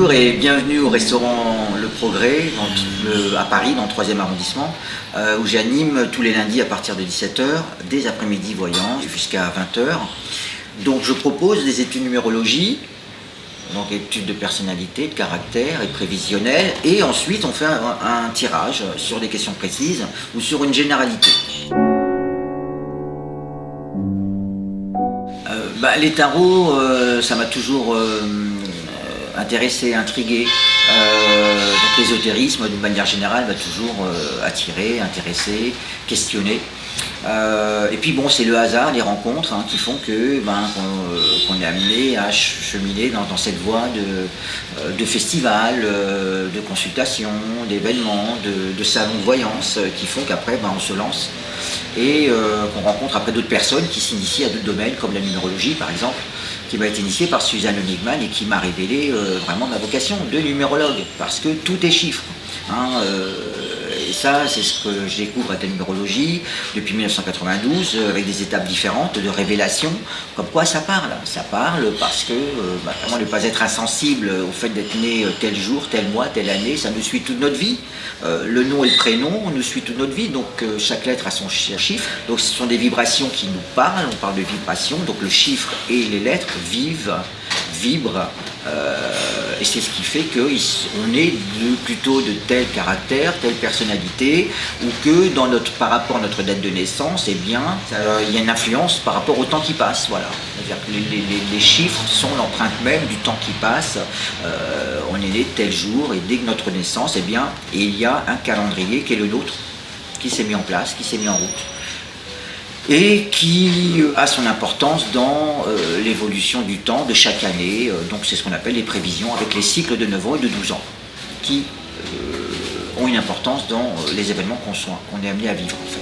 Bonjour et bienvenue au restaurant Le Progrès à Paris, dans le 3e arrondissement, où j'anime tous les lundis à partir de 17 h, des après-midi voyants jusqu'à 20 h. Donc je propose des études de numérologie, donc études de personnalité, de caractère et prévisionnel, et ensuite on fait un tirage sur des questions précises ou sur une généralité. Les tarots, ça m'a toujours intéressé, intrigué. Donc l'ésotérisme, d'une manière générale, va toujours attirer, intéresser, questionner. Et puis bon, c'est le hasard, les rencontres qui font qu'on est amené à cheminer dans cette voie de festivals, de consultations, d'événements, de salons de voyance, qui font qu'après on se lance et qu'on rencontre après d'autres personnes qui s'initient à d'autres domaines, comme la numérologie par exemple, qui m'a été initiée par Suzanne Honigman et qui m'a révélé vraiment ma vocation de numérologue, parce que tout est chiffre. Et ça, c'est ce que je découvre avec la numérologie depuis 1992, avec des étapes différentes de révélation, comme quoi ça parle. Ça parle parce que comment ne pas être insensible au fait d'être né tel jour, tel mois, telle année, ça nous suit toute notre vie. Le nom et le prénom nous suit toute notre vie, donc chaque lettre a son chiffre. Donc ce sont des vibrations qui nous parlent, on parle de vibrations, donc le chiffre et les lettres vibrent. Et c'est ce qui fait qu'on est plutôt de tel caractère, telle personnalité, ou que par rapport à notre date de naissance, il y a une influence par rapport au temps qui passe. Voilà. C'est-à-dire que les chiffres sont l'empreinte même du temps qui passe. On est né tel jour, et dès que notre naissance, il y a un calendrier qui est le nôtre, qui s'est mis en place, qui s'est mis en route, et qui a son importance dans l'évolution du temps de chaque année. Donc c'est ce qu'on appelle les prévisions, avec les cycles de 9 ans et de 12 ans, qui ont une importance dans les événements qu'on est amené à vivre en fait.